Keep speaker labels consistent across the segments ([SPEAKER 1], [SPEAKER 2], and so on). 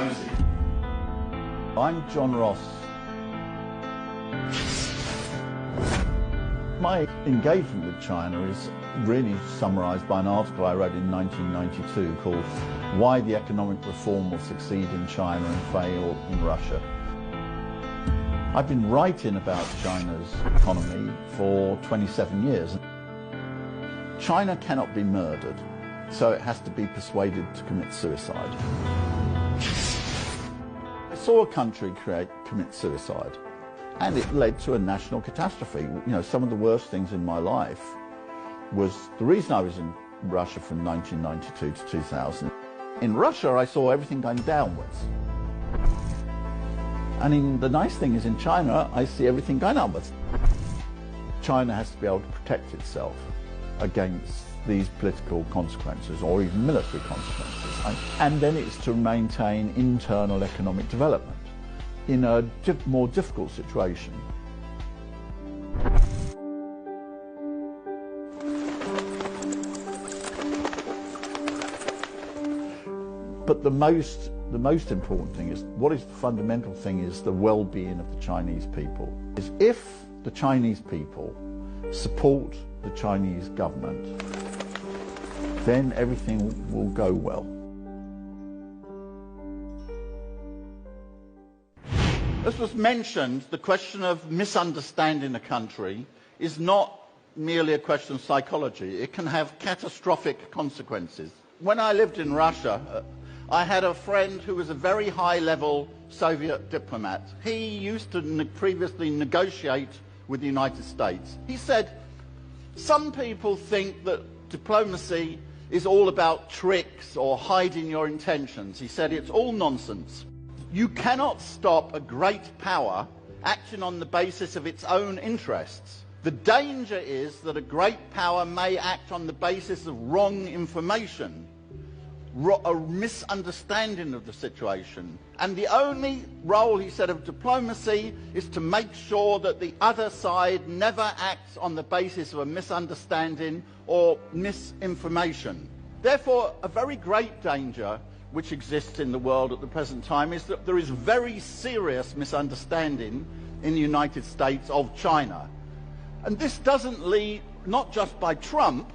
[SPEAKER 1] Rossi.
[SPEAKER 2] I'm John Ross. My engagement with China is really summarised by an article I wrote in 1992 called Why the Economic Reform Will Succeed in China and Fail in Russia. I've been writing about China's economy for 27 years. China cannot be murdered, so it has to be persuaded to commit suicide. I saw a country commit suicide, and it led to a national catastrophe. You know, some of the worst things in my life was the reason I was in Russia from 1992 to 2000. In Russia, I saw everything going downwards. And the nice thing is in China, I see everything going upwards. China has to be able to protect itself against these political consequences or even military consequences. And then it's to maintain internal economic development in a more difficult situation. But the most important thing is, what is the fundamental thing is the well-being of the Chinese people. Is if the Chinese people support the Chinese government, then everything will go well. As was mentioned, the question of misunderstanding a country is not merely a question of psychology. It can have catastrophic consequences. When I lived in Russia, I had a friend who was a very high-level Soviet diplomat. He used to previously negotiate with the United States. He said, some people think that diplomacy is all about tricks or hiding your intentions. He said, it's all nonsense. You cannot stop a great power acting on the basis of its own interests. The danger is that a great power may act on the basis of wrong information, a misunderstanding of the situation. And the only role, he said, of diplomacy is to make sure that the other side never acts on the basis of a misunderstanding or misinformation. Therefore, a very great danger which exists in the world at the present time is that there is very serious misunderstanding in the United States of China. And this doesn't lead, not just by Trump,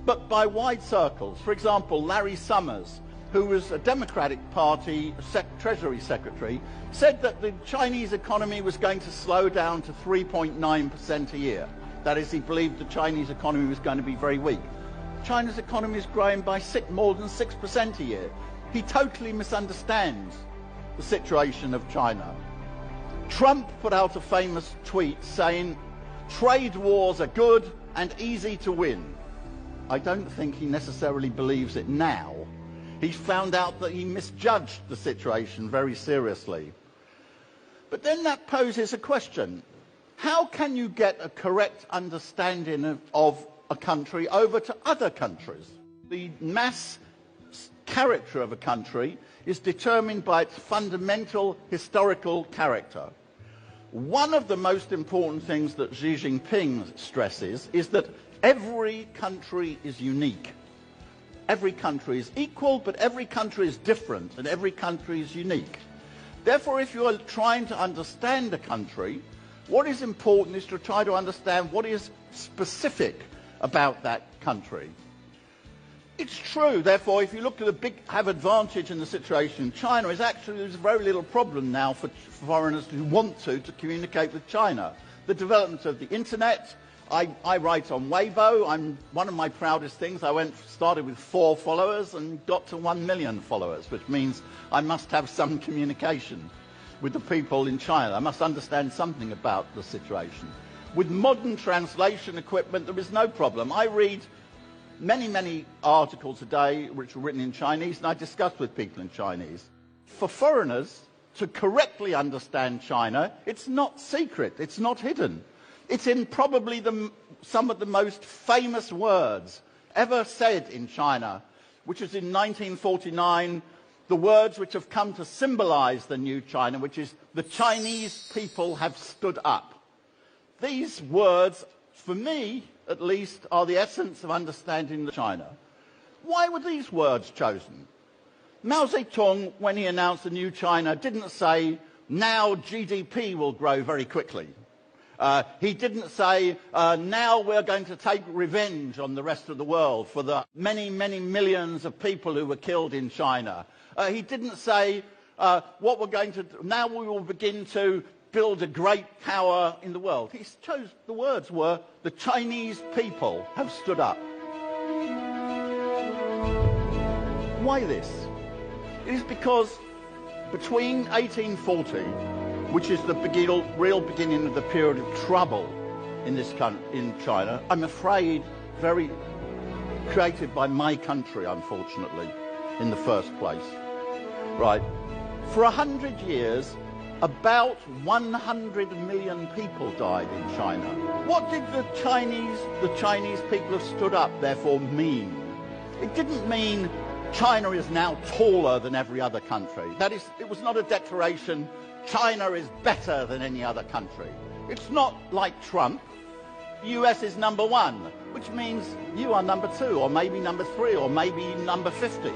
[SPEAKER 2] but by wide circles. For example, Larry Summers, who was a Democratic Party Treasury Secretary, said that the Chinese economy was going to slow down to 3.9% a year. That is, he believed the Chinese economy was going to be very weak. China's economy is growing by more than 6% a year. He totally misunderstands the situation of China. Trump put out a famous tweet saying, "Trade wars are good and easy to win." I don't think he necessarily believes it now. He's found out that he misjudged the situation very seriously. But then that poses a question. How can you get a correct understanding of a country over to other countries? The mass character of a country is determined by its fundamental historical character. One of the most important things that Xi Jinping stresses is that every country is unique. Every country is equal, but every country is different, and every country is unique. Therefore, if you are trying to understand a country, what is important is to try to understand what is specific about that country. It's true, therefore, if you look at the big advantage in the situation in China, is actually there's very little problem now for foreigners who want to communicate with China. The development of the internet, I write on Weibo. One of my proudest things, I started with 4 followers and got to 1 million followers, which means I must have some communication with the people in China. I must understand something about the situation. With modern translation equipment, there is no problem. I read many articles a day which are written in Chinese, and I discuss with people in Chinese. For foreigners to correctly understand China, it's not secret, it's not hidden. It's in probably some of the most famous words ever said in China, which is in 1949, the words which have come to symbolize the new China, which is, the Chinese people have stood up. These words, for me at least, are the essence of understanding China. Why were these words chosen? Mao Zedong, when he announced the new China, didn't say, now GDP will grow very quickly. He didn't say, now we're going to take revenge on the rest of the world for the many, many millions of people who were killed in China. He didn't say, what we're going to do, now we will begin to build a great power in the world. He chose, the words were, the Chinese people have stood up. Why this? It is because between 1840, which is the real beginning of the period of trouble in China, I'm afraid very created by my country, unfortunately, in the first place. Right. For 100 years, about 100 million people died in China. What did the Chinese people have stood up, therefore, mean? It didn't mean China is now taller than every other country. That is, it was not a declaration, China is better than any other country. It's not like Trump. The US is number 1, which means you are number 2, or maybe number 3, or maybe number 50.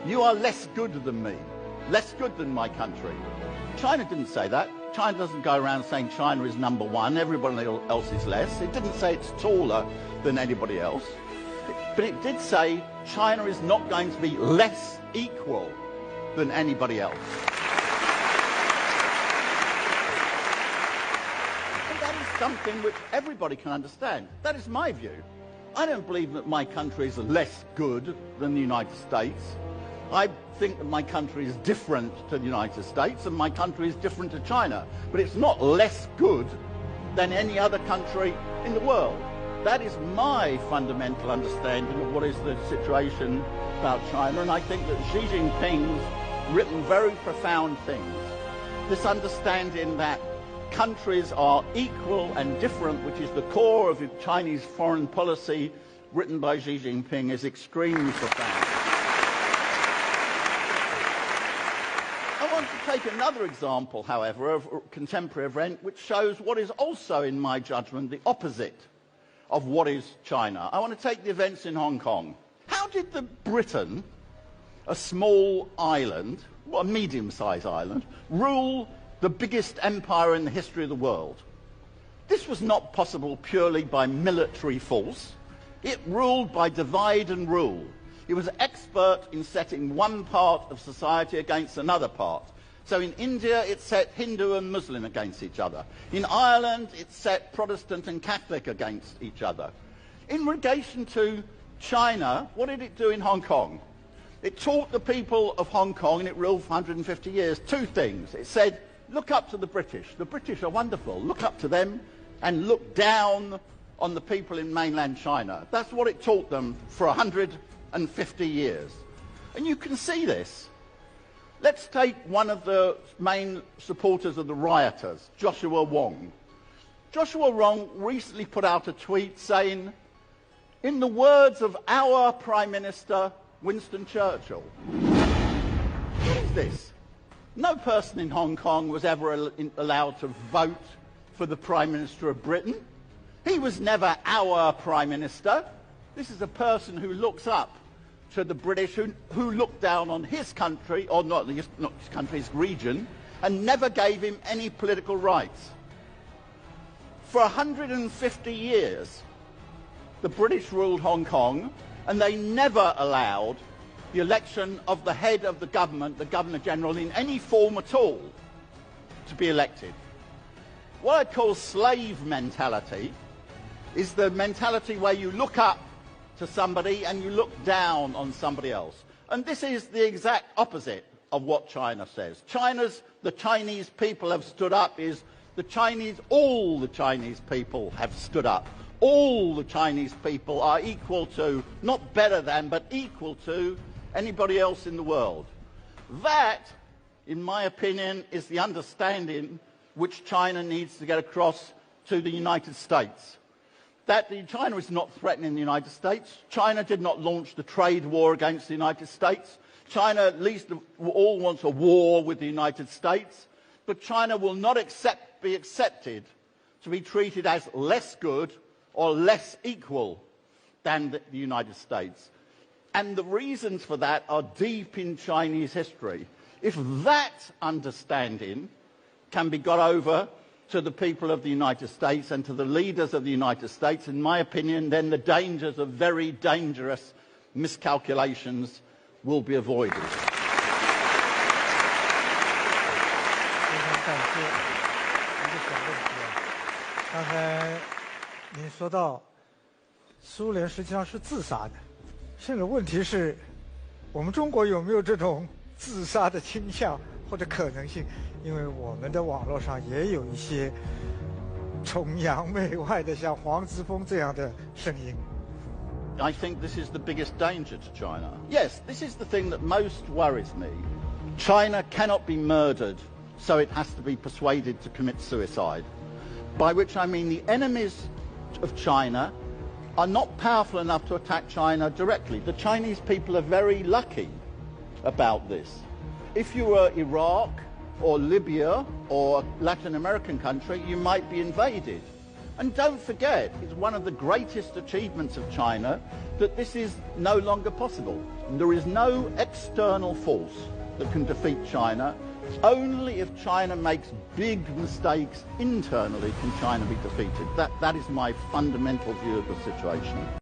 [SPEAKER 2] You are less good than me, less good than my country. China didn't say that. China doesn't go around saying China is number 1, everybody else is less. It didn't say it's taller than anybody else. But it did say China is not going to be less equal than anybody else. And that is something which everybody can understand. That is my view. I don't believe that my country is less good than the United States. I think that my country is different to the United States and my country is different to China. But it's not less good than any other country in the world. That is my fundamental understanding of what is the situation about China, and I think that Xi Jinping's written very profound things. This understanding that countries are equal and different, which is the core of the Chinese foreign policy, written by Xi Jinping, is extremely profound. I want to take another example, however, of a contemporary event which shows what is also, in my judgment, the opposite of what is China. I want to take the events in Hong Kong. How did Britain, a small island, well, a medium-sized island, rule the biggest empire in the history of the world? This was not possible purely by military force. It ruled by divide and rule. It was expert in setting one part of society against another part. So in India, it set Hindu and Muslim against each other. In Ireland, it set Protestant and Catholic against each other. In relation to China, what did it do in Hong Kong? It taught the people of Hong Kong, and it ruled for 150 years, two things. It said, look up to the British. The British are wonderful. Look up to them and look down on the people in mainland China. That's what it taught them for 150 years. And you can see this. Let's take one of the main supporters of the rioters, Joshua Wong. Joshua Wong recently put out a tweet saying, in the words of our Prime Minister, Winston Churchill. What is this? No person in Hong Kong was ever allowed to vote for the Prime Minister of Britain. He was never our Prime Minister. This is a person who looks up to the British, who looked down on his country, or not his country, his region, and never gave him any political rights. For 150 years, the British ruled Hong Kong, and they never allowed the election of the head of the government, the Governor-General, in any form at all, to be elected. What I call slave mentality is the mentality where you look up to somebody and you look down on somebody else. And this is the exact opposite of what China says. The Chinese people have stood up is all the Chinese people have stood up. All the Chinese people are equal to, not better than, but equal to anybody else in the world. That, in my opinion, is the understanding which China needs to get across to the United States. That China is not threatening the United States. China did not launch the trade war against the United States. China, at least all, wants a war with the United States. But China will not be accepted to be treated as less good or less equal than the United States. And the reasons for that are deep in Chinese history. If that understanding can be got over to the people of the United States and to the leaders of the United States, in my opinion, then the dangers of very dangerous miscalculations will be avoided.
[SPEAKER 1] 非常感谢一个小问题啊，刚才您说到苏联实际上是自杀的，现在问题是我们中国有没有这种自杀的倾向或者可能性？因为我们的网络上也有一些崇洋媚外的，像黄之锋这样的声音。
[SPEAKER 2] I think this is the biggest danger to China. Yes, this is the thing that most worries me. China cannot be murdered, so it has to be persuaded to commit suicide. By which I mean the enemies of China are not powerful enough to attack China directly. The Chinese people are very lucky about this. If you were Iraq or Libya or a Latin American country, you might be invaded. And don't forget, it's one of the greatest achievements of China that this is no longer possible. There is no external force that can defeat China. Only if China makes big mistakes internally can China be defeated. That is my fundamental view of the situation.